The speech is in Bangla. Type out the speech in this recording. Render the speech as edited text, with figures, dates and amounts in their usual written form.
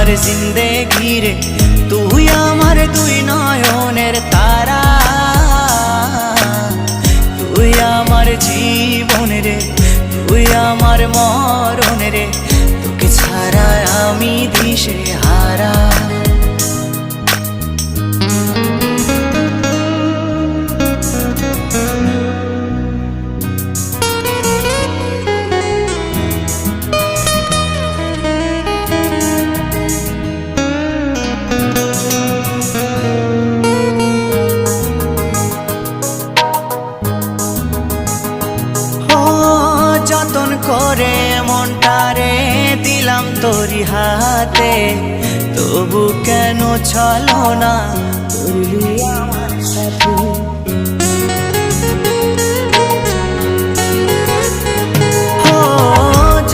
আমার জিন্দেগি রে, তুই আমার দুই নয়নের তারা, তুই আমার জীবন রে, তুই আমার মরণ রে, তোকে ছাড়া আমি দিশে হারা। যতন করে মনটারে দিলাম তোরি হাতে, তবু কেন চলো না করলি আমার সাথে।